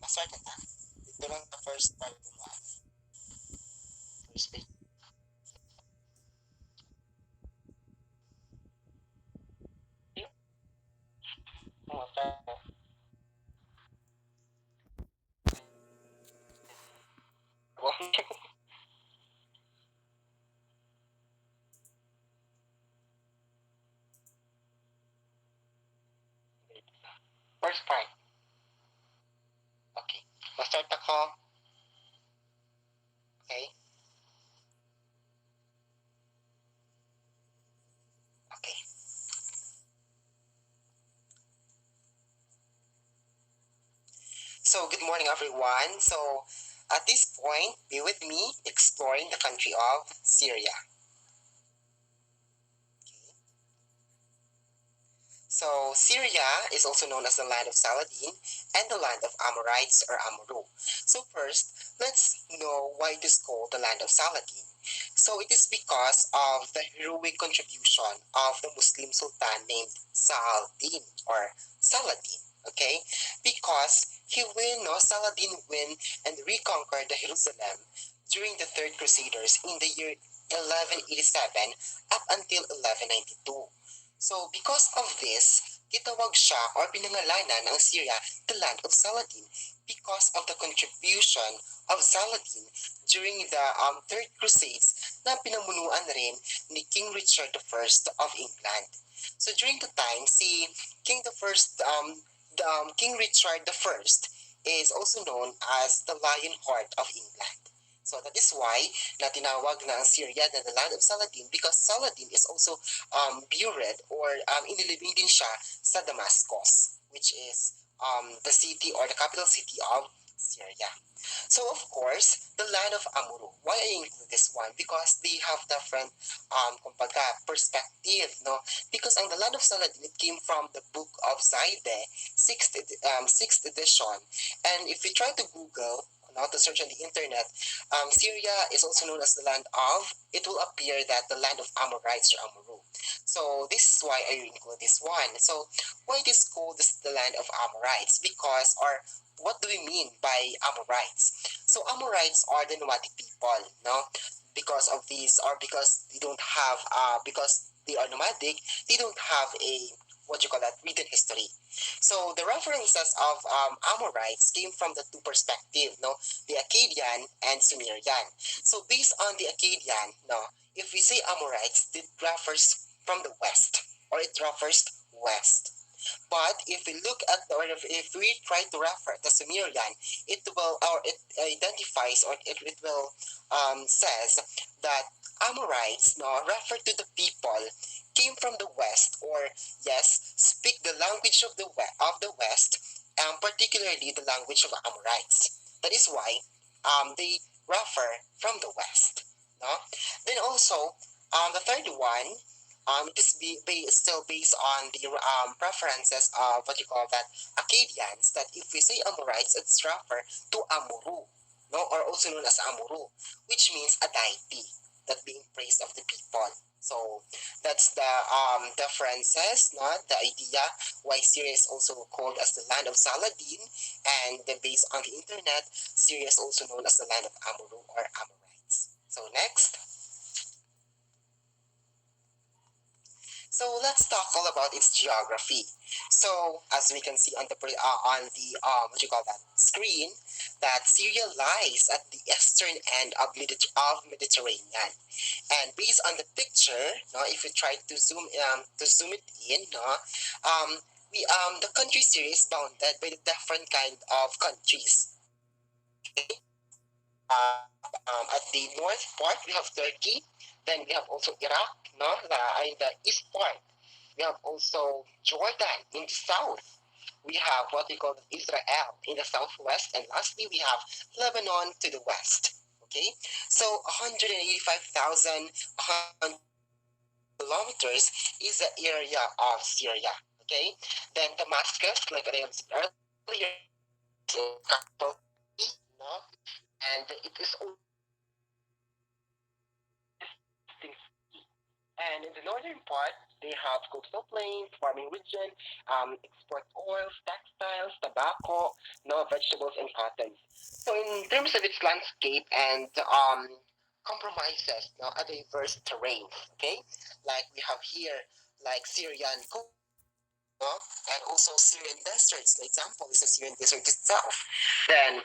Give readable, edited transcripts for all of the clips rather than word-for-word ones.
Start na ta. Ito lang the first part ko mo. First page. Oh, start. First part. Okay. Ma-start ako. Okay. Okay. So, good morning, everyone. So, at this point, be with me exploring the country of Syria. Okay. So, Syria is also known as the land of Saladin and the land of Amorites or Amuru. So, first, let's know why it is called the land of Saladin. So, it is because of the heroic contribution of the Muslim Sultan named Saladin or Saladin. Okay, because Saladin win and reconquered the Jerusalem during the Third Crusaders in the year 1187 up until 1192. So, because of this, tinawag siya or pinangalanan ang Syria the land of Saladin because of the contribution of Saladin during the Third Crusades na pinamunuan rin ni King Richard I of England. So during the time, si King the First, King Richard I is also known as the Lion Heart of England. So that is why na tinawag na ang Syria na the land of Saladin because Saladin is also buried or inilibing din siya sa Damascus, which is the city or the capital city of Syria. So of course, the land of Amuru. Why I include this one? Because they have different kumbaga, perspective, no? Because ang the land of Saladin, it came from the book of Zaide, 6th edition. And if you try to Google, now to search on the internet, Syria is also known as the land of, it will appear that the land of Amorites or Amuru. So this is why I include this one. So why it is called the land of Amorites? Because, or what do we mean by Amorites? So Amorites are the nomadic people, no? Because of these, or because they don't have, because they are nomadic, they don't have a what you call that written history. So the references of Amorites came from the two perspectives, no, the Akkadian and Sumerian. So based on the Akkadian, no, if we say Amorites, it refers from the west, or it refers west. But if we look at or if we try to refer the Sumerian, it will or it identifies or it will says that Amorites no refer to the people came from the west or yes speak the language of the west particularly the language of Amorites. That is why they refer from the west. No? Then also the third one it is still based on the preferences of what you call that Akkadians. That if we say Amorites, it's refer to Amuru, no, or also known as Amuru, which means a deity that being praised of the people. So that's the differences, not the idea why Syria is also called as the land of Saladin, and then based on the internet, Syria is also known as the land of Amuru or Amorites. So next. So let's talk all about its geography. So as we can see on the what you call that screen, that Syria lies at the eastern end of Mediterranean, and based on the picture, no, if you try to zoom it in, no, we the country Syria is bounded by the different kind of countries. Okay? At the north part, we have Turkey. Then we have also Iraq, no, in the east part. We have also Jordan in the south. We have what we call Israel in the southwest. And lastly, we have Lebanon to the west. Okay, so 185,000 kilometers is the area of Syria. Okay, then Damascus, like I said earlier, is a capital city, no? And it is and And in the northern part, they have coastal plains, farming region, export oils, textiles, tobacco, no vegetables and cotton. So in terms of its landscape and compromises no, a diverse terrain. Okay, like we have here like Syrian no? And also Syrian deserts. The example is the Syrian desert itself. Then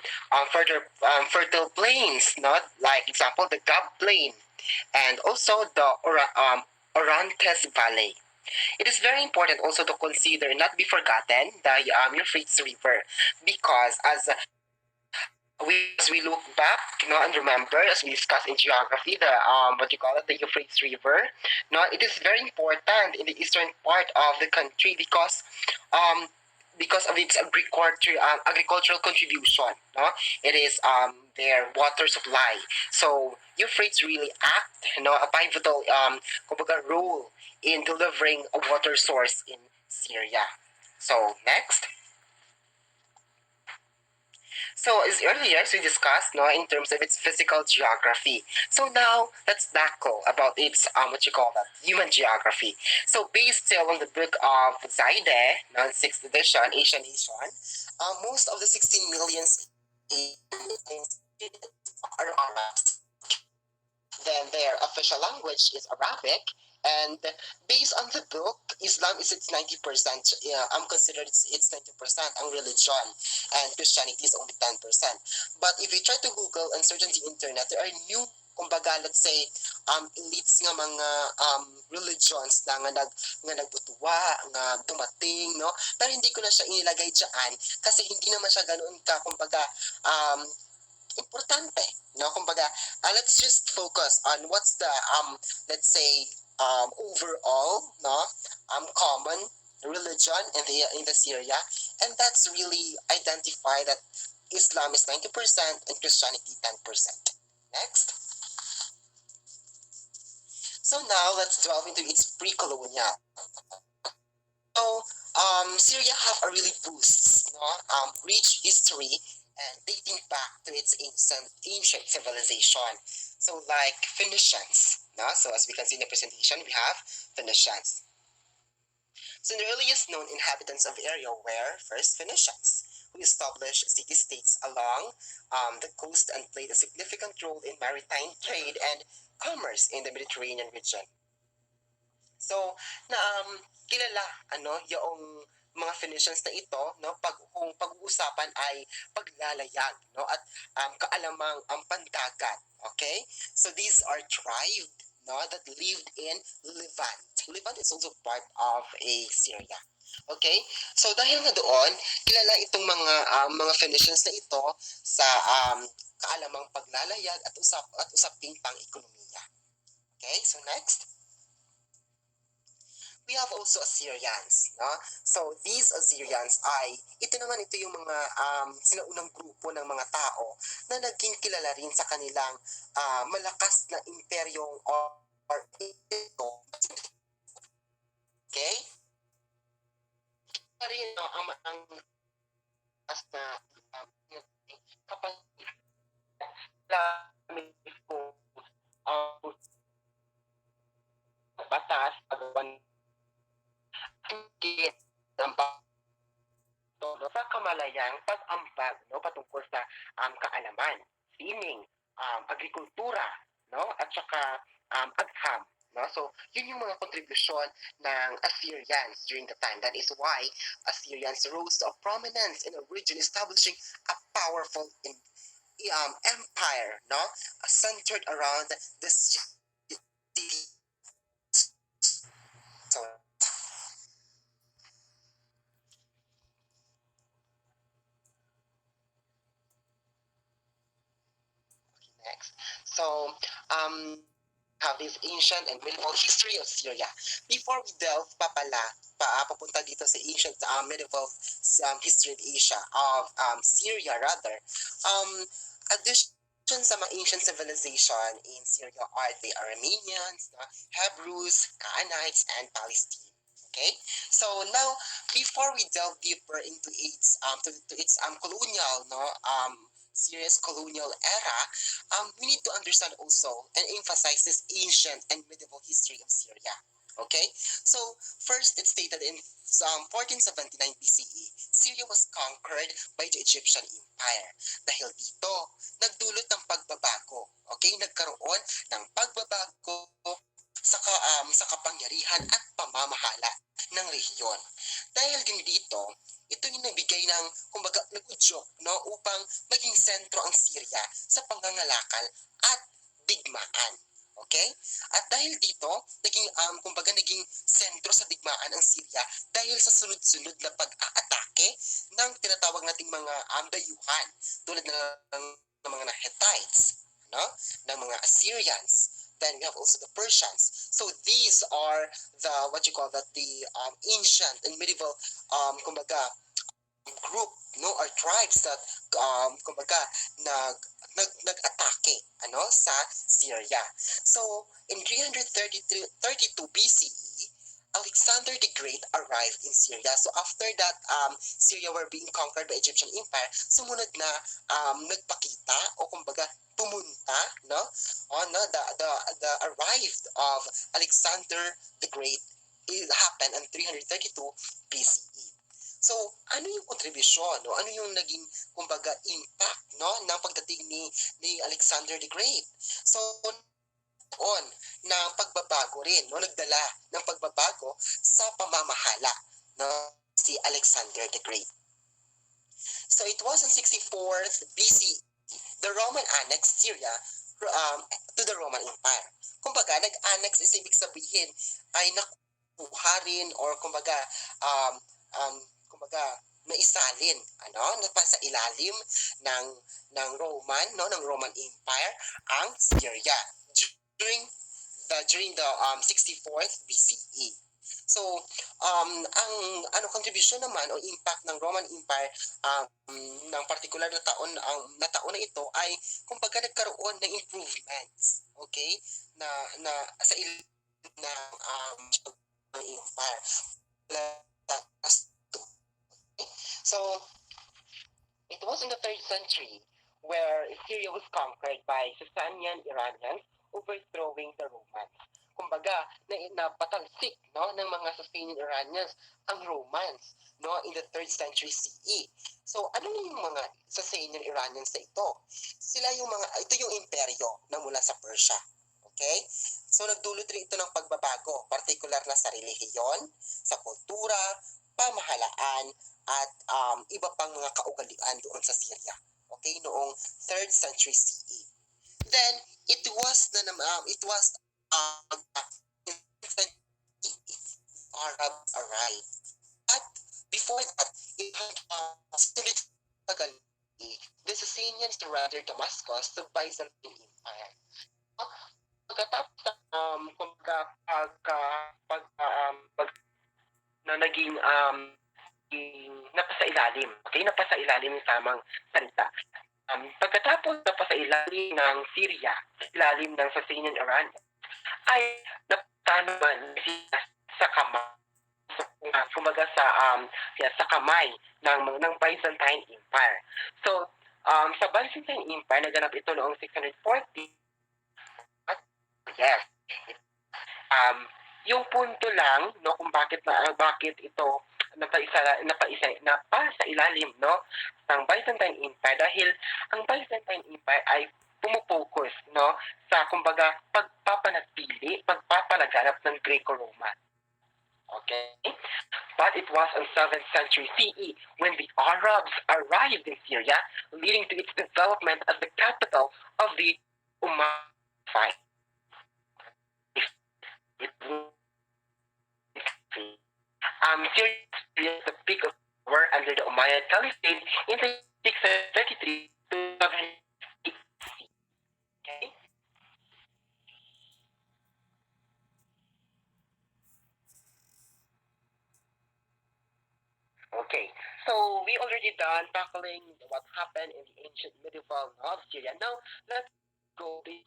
further fertile plains, not like example the Gab plain, and also the Orontes Valley. It is very important also to consider, not be forgotten, the Euphrates River, because as we look back, and remember, as we discussed in geography, the what you call it, the Euphrates River, it is very important in the eastern part of the country um, because of its agricultural contribution. No, it is their water supply. So Euphrates really act, a pivotal kumbaga, role in delivering a water source in Syria. So next. So as earlier as we discussed, in terms of its physical geography. So now let's tackle about its what you call that human geography. So based still on the book of Zaide, sixth edition, Asian Nation, most of the 16 million are Arabs. Then their official language is Arabic. And based on the book, Islam is its 90%. I'm considered it's 90% ang religion, and Christianity is only 10%. But if you try to Google and search on the internet, there are new kumbaga, let's say, elites nga mga religions nga nagbutuwa, nga dumating, no? Pero hindi ko na siya inilagay diyan kasi hindi naman siya ganoon ka, kumbaga, um, importante, no? Kumbaga, let's just focus on what's the let's say overall, no, common religion in the Syria, and that's really identify that Islam is 90% and Christianity 10%. Next. So now let's delve into its pre-colonial. So Syria have a really boost, no, rich history and dating back to its ancient civilization. So like Phoenicians, no? So as we can see in the presentation, we have Phoenicians. So the earliest known inhabitants of the area were first Phoenicians, who established city-states along the coast and played a significant role in maritime trade and commerce in the Mediterranean region. So, na kilala yung mga Phoenicians na ito, no, kung pag-uusapan ay paglalayag, no, at kaalamang ang pandagat. Okay? So these are tribe, no, that lived in Levant. Levant is also part of a Syria. Okay? So dahil nga doon, kilala itong mga Phoenicians na ito sa kaalamang paglalayag at usaping pang-ekonomiya. Okay? So next. We have also Assyrians, no? So these Assyrians ito yung mga sinaunang grupo ng mga tao na naging kilala rin sa kanilang malakas na imperyong or okay? Pa rin ang as na kapag ko ang batas pagwan ng sa kamalayang pag-ambag, no, patungkol sa kaalaman, sining, agrikultura, no, at saka agham. No? So, yun yung mga kontribusyon ng Assyrians during the time. That is why Assyrians rose to a prominence in a region, establishing a powerful empire, no, centered around the city. So, next. So, have this ancient and medieval history of Syria. Before we delve papunta dito sa ancient medieval history of Asia, of Syria rather, addition sa mga ancient civilization in Syria are the Arameans, Hebrews, Canaanites, and Palestine. Okay, so now before we delve deeper into its colonial Syria's colonial era, we need to understand also and emphasize this ancient and medieval history of Syria. Okay? So, first, it's stated in 1479 BCE, Syria was conquered by the Egyptian Empire. Dahil dito, nagdulot ng pagbabago. Okay? Nagkaroon ng pagbabago sa kapangyarihan at pamamahala ng rehiyon. Dahil din dito, ito yung nabigay ng, kumbaga, nag-udyok, no, upang maging sentro ang Syria sa pangangalakal at digmaan. Okay? At dahil dito, naging sentro sa digmaan ang Syria dahil sa sunod-sunod na pag-aatake ng tinatawag nating mga dayuhan tulad ng mga Hittites, no? Ng mga Assyrians. Then we have also the Persians. So these are the what you call that the ancient and medieval kumbaga group, no, or tribes that kumbaga nag-atake sa Syria. So in 332 BCE, Alexander the Great arrived in Syria. So after that Syria were being conquered by Egyptian Empire, sumunod na nagpakita o kumbaga pumunta, no, on the arrived of Alexander the Great. It happened in 332 BCE. So, ano yung kontribusyon, no? Ano yung naging, kumbaga, impact, no, ng pagdating ni Alexander the Great? So, on ng pagbabago rin, no, nagdala ng pagbabago sa pamamahala, no, si Alexander the Great. So, it was in 64th BCE, the Roman annexed Syria to the Roman Empire. Kumbaga, nag-annex is ibig sabihin ay nakuha rin or kumbaga naisalin sa ilalim ng Roman Empire ang Syria during the 64th BCE. So ang contribution naman o impact ng Roman Empire ng particular na taon na ito ay kumbaga nagkaroon ng improvements, okay, na sa ilalim ng empire. So, it was in the 3rd century where Syria was conquered by Sasanian Iranians overthrowing the Romans. Kumbaga, napatalsik, no, ng mga Sasanian Iranians ang Romans, no, in the 3rd century CE. So, ano yung mga Sasanian Iranians na ito? Ito yung imperyo na mula sa Persia. Okay? So, nagdulot rin ito ng pagbabago, particular na sa relihiyon, sa kultura, pamahalaan, at iba pang mga kaugalian doon sa Syria. Okay, noong 3rd century CE. Then it was Arabs arrived. But before that, it had the Sasanians surrendered Damascus to Byzantine Empire. Pagkatapos na naging napasailalim. Okay, napasailalim yung tamang salita. Pagkatapos napasailalim ng Syria, ilalim ng Sasanian Iran, ay napatanaman sa kamay kumbaga sa kamay ng Byzantine Empire. So, sa Byzantine Empire, naganap ito noong 640 at yes, yung punto lang, no, kung bakit ito napasa ilalim, no, ng Byzantine Empire dahil ang Byzantine Empire ay pumupokus, no, sa kumbaga pagpapalaganap ng Greco-Roman. Okay? But it was in 7th century CE when the Arabs arrived in Syria, leading to its development as the capital of the Umayyad. Syria is the peak of power under the Umayyad Caliphate in the 633 to 780 BC. Okay? Okay, so we already done tackling what happened in the ancient medieval North Syria. Now, let's go to the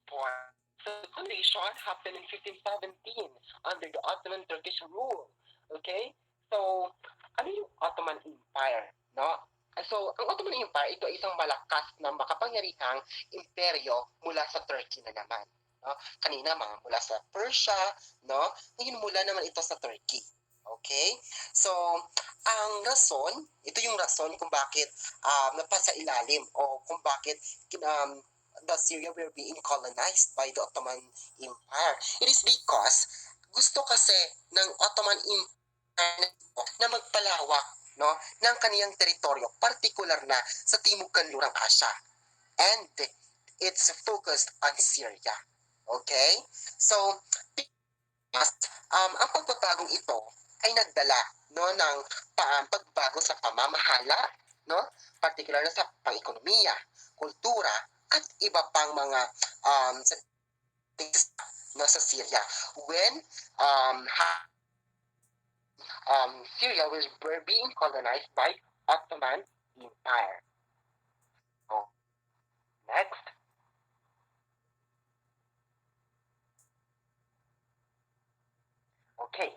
part. So the foundation happened in 1517 under the Ottoman Turkish rule. Okay? So, ano yung Ottoman Empire? No? So, ang Ottoman Empire, ito ay isang malakas na makapangyarihang imperyo mula sa Turkey na naman. No? Kanina, mga mula sa Persia, no? Ngayon mula naman ito sa Turkey. Okay? So, ang rason, ito yung rason kung bakit napasa ilalim o kung bakit the Syria were being colonized by the Ottoman Empire. It is because gusto kasi ng Ottoman Empire na magpalawak, no, ng kaniyang teritoryo, partikular na sa Timog Kanlurang Asya. And it's focused on Syria. Okay? So, ang pagbabagong ito ay nagdala, no, ng pagbago sa pamamahala, no, partikular na sa pang-ekonomiya, kultura, at iba pang mga no, sa Syria. When um, Syria were being colonized by Ottoman Empire. So, next. Okay.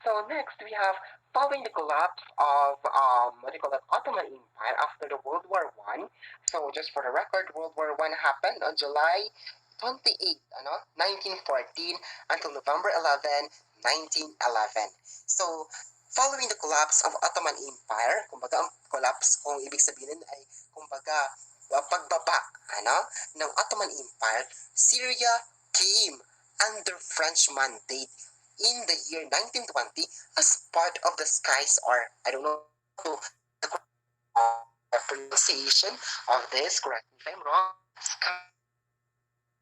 So next we have following the collapse of what do you call that Ottoman Empire after the World War One. So just for the record, World War One happened on July 28, 1914 until November 11, 1911. So following the collapse of Ottoman Empire, kumbaga ang collapse kung ibig sabihin ay kumbaga pagbaba ng Ottoman Empire, Syria came under French mandate in the year 1920 as part of the skies, or I don't know the pronunciation of this, correct me if I'm wrong, sky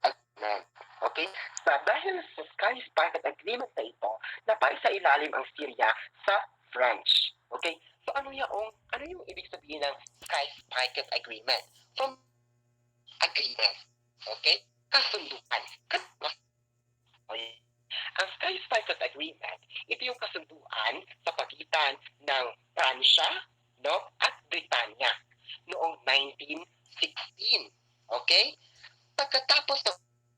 agreement. Okay? So dahil sa sky packet agreement na ito, napaisa ilalim ang Syria sa French. Okay? So ano yung ibig sabihin ng sky packet agreement? From agreement. Okay? Kasunduan. Okay? Ang Sky Cycle Agreement, ito yung kasunduan sa pagitan ng Pransya, no, at Britanya noong 1916. Okay? Pagkatapos ng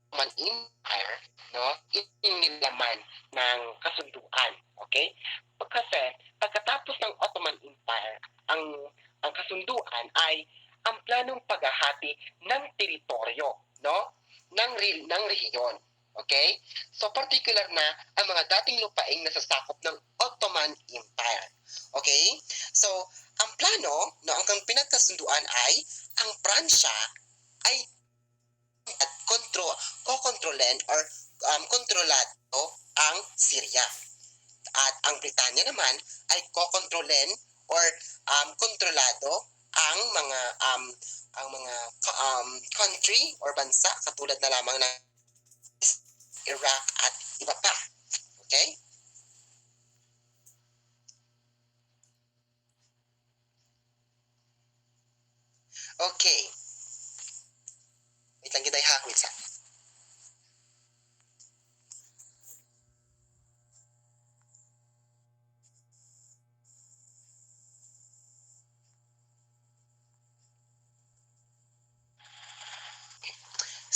Ottoman Empire, no, ito yung nilaman ng kasunduan. Okay? Kasi pagkatapos ng Ottoman Empire, ang kasunduan ay ang planong paghahati ng teritoryo, no, ng rehiyon. Okay? So particular na ang mga dating lupaing nasasakop ng Ottoman Empire. Okay? So ang plano, no, ang pinagkasunduan ay ang Pransya ay at kokontrolin or kontrolado ang Syria. At ang Britanya naman ay kokontrolin or kontrolado ang mga country or bansa katulad na lamang ng Iraq at iba pa. Okay? Okay. Wait lang kita ha. Wait sa.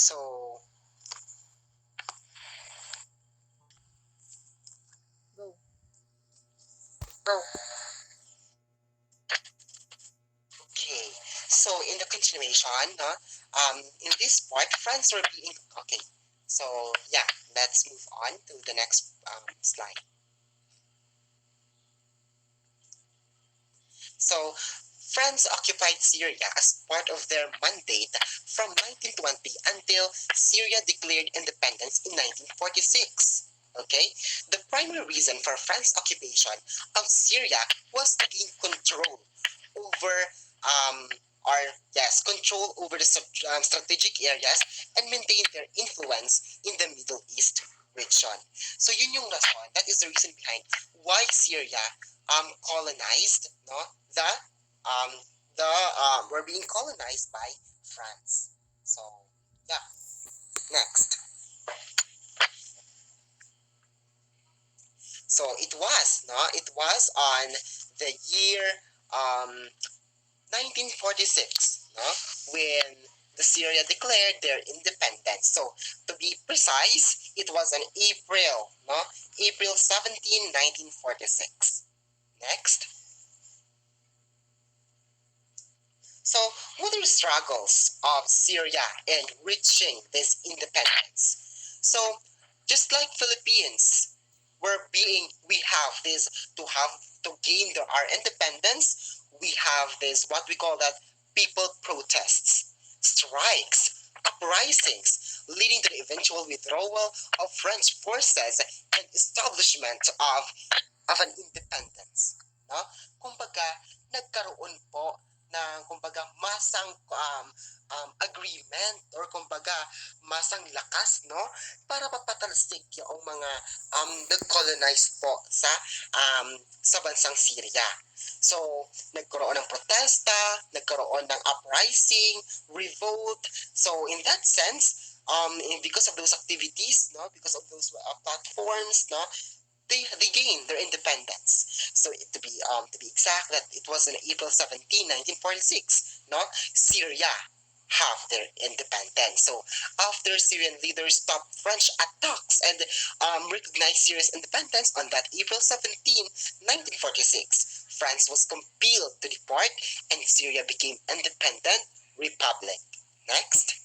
So, Go. go. Okay. So, in the continuation, no, in this part, France were being... Okay. So, yeah, let's move on to the next slide. So, France occupied Syria as part of their mandate from 1920 until Syria declared independence in 1946. Okay? The primary reason for France's occupation of Syria was to gain control over or yes, control over the strategic areas and maintain their influence in the Middle East region. So yun yung rason. That is the reason behind why Syria colonized, no, the um, were being colonized by France. So yeah, next. So it was on the year um, 1946, no, when the Syria declared their independence. So to be precise, it was on April 17, 1946. Next. So, what are the struggles of Syria in reaching this independence? So, just like Philippines, we have this to gain our independence. We have this what we call that people protests, strikes, uprisings, leading to the eventual withdrawal of French forces and establishment of an independence. No? Kumbaga, nagkaroon po ng kumbaga agreement or kumbaga masang lakas no para mapatalsik yung mga nag-colonize po sa bansang Syria. So, nagkaroon ng protesta, nagkaroon ng uprising, revolt. So, in that sense, because of those activities, no, because of those platforms, no, they gained their independence. So to be exact, that it was on April 17, 1946. No, Syria have their independence. So after Syrian leaders stopped French attacks and recognized Syria's independence on that April 17, 1946, France was compelled to depart and Syria became independent republic. Next.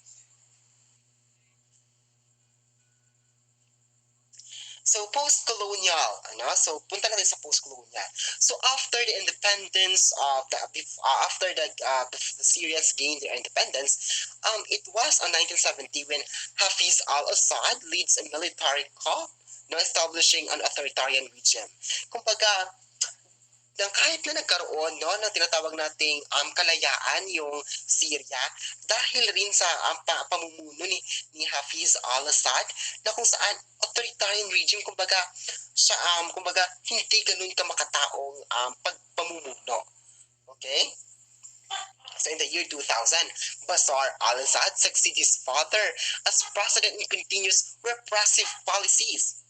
So post-colonial, ano? So punta natin sa post-colonial. So after the independence of after the Syrians gained their independence, it was on 1970 when Hafiz al-Assad leads a military coup, no, establishing an authoritarian regime. Kumbaga, kahit na nagkaroon no ng tinatawag nating kalayaan yung Syria dahil rin sa pamumuno ni Hafiz al-Assad na kung saan authoritarian regime kumbaga siya kumbaga hindi ganun ka makataong pagpamumuno. Okay? So in the year 2000, Bashar al-Assad succeeded his father as president and continues repressive policies.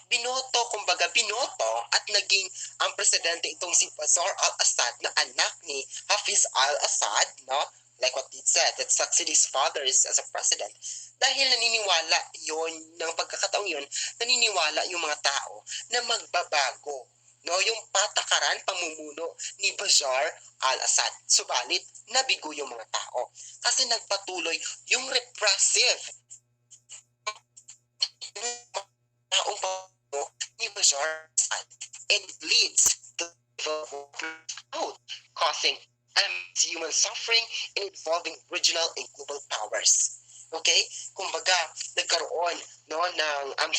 Binoto at naging ang presidente itong si Bashar al-Assad na anak ni Hafiz al-Assad, no? Like what it said, that succeeded his father as a president. Dahil naniniwala yon ng pagkakataong yon, naniniwala yung mga tao na magbabago no yung patakaran pamumuno ni Bashar al-Assad. Subalit, nabigo yung mga tao kasi nagpatuloy yung repressive taong pamumuno ni Bashar al-Assad and it leads to out, causing human suffering and involving regional and global powers. Okay? Kumbaga, nagkaroon no, ng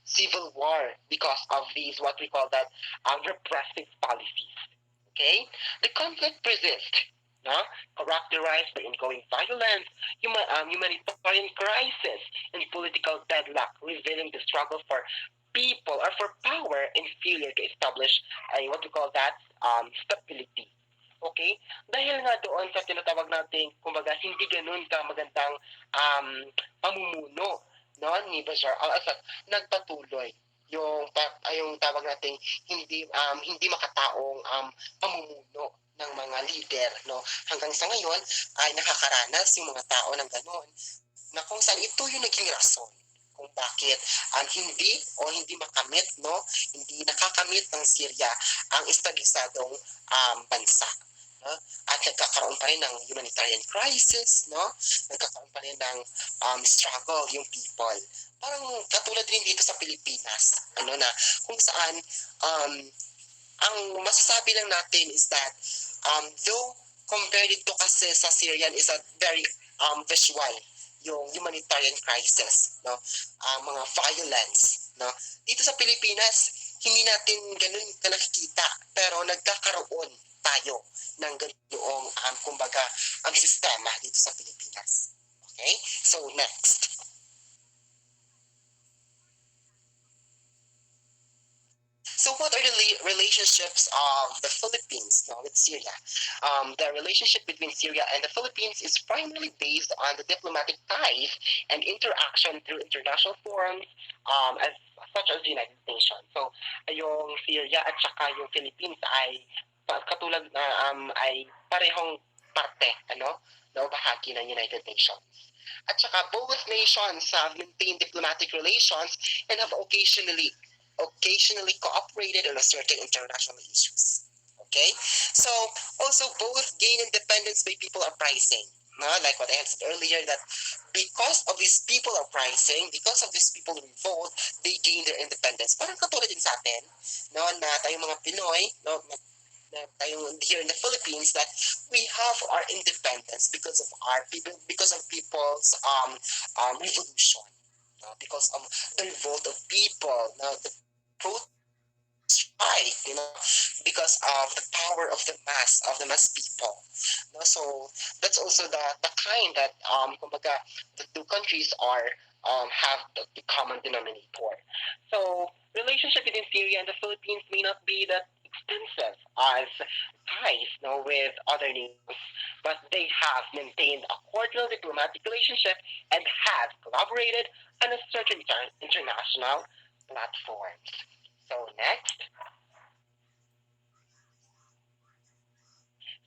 civil war because of these, what we call that, repressive policies. Okay? The conflict persists, no? Characterized by ongoing violence, humanitarian crisis, and political deadlock, revealing the struggle for people or for power and failure to establish what we call that stability. Okay? Dahil nga doon sa tinatawag nating, kumbaga, hindi ganun ka magandang pamumuno no, ni Bashar al-Assad, nagpatuloy yung tawag nating hindi makataong pamumuno ng mga leader no hanggang sa ngayon ay nakakaranas yung mga tao ng ganoon na kung saan ito yung naging rason kung bakit hindi makamit no hindi nakakamit ng Syria ang estabilisadong bansa no? At nagkakaroon pa rin ng humanitarian crisis no nagkakaroon pa rin ng struggle yung people parang katulad rin dito sa Pilipinas ano na kung saan ang masasabi lang natin is that though compared dito kasi sa Syrian is a very visual yung humanitarian crisis no mga violence no dito sa Pilipinas hindi natin ganun ka nakikita pero nagkakaroon tayo ng ganoong kumbaga sistema dito sa Pilipinas. Okay? So next. So what are the relationships of the Philippines now with Syria? The relationship between Syria and the Philippines is primarily based on the diplomatic ties and interaction through international forums as such as the United Nations. So yung Syria at saka yung Philippines ay katulad na ay parehong parte na bahagi ng United Nations. At saka both nations have maintained diplomatic relations and have occasionally cooperated on certain international issues. Okay? So, also both gain independence by people uprising. No, like what I had said earlier, that because of these people uprising, because of these people revolt, they gain their independence. Parang katulad din sa atin, no, na tayong mga Pinoy, no, na tayong here in the Philippines, that we have our independence because of our people, because of people's revolution, no, because of the revolt of people, no, the strike, because of the power of the mass people. No? So that's also the kind that, kumbaga, the two countries are have the common denominator. So relationship between Syria and the Philippines may not be that extensive as ties, with other nations, but they have maintained a cordial diplomatic relationship and have collaborated on a certain international platforms. So next,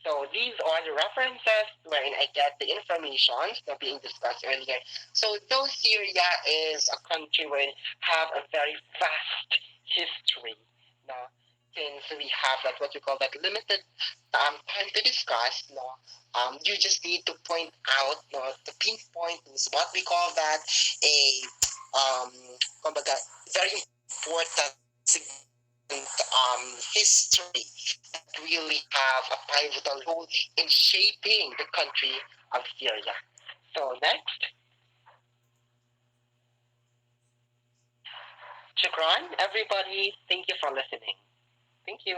so these are the references wherein I get the information that being discussed earlier. So though Syria is a country where have a very vast history, no, since we have that what we call that limited time to discuss, no, you just need to point out, no, to pinpoint is what we call that a um, kumbaga, very important history that really have a pivotal role in shaping the country of Syria. So next, Shukran, everybody. Thank you for listening. Thank you.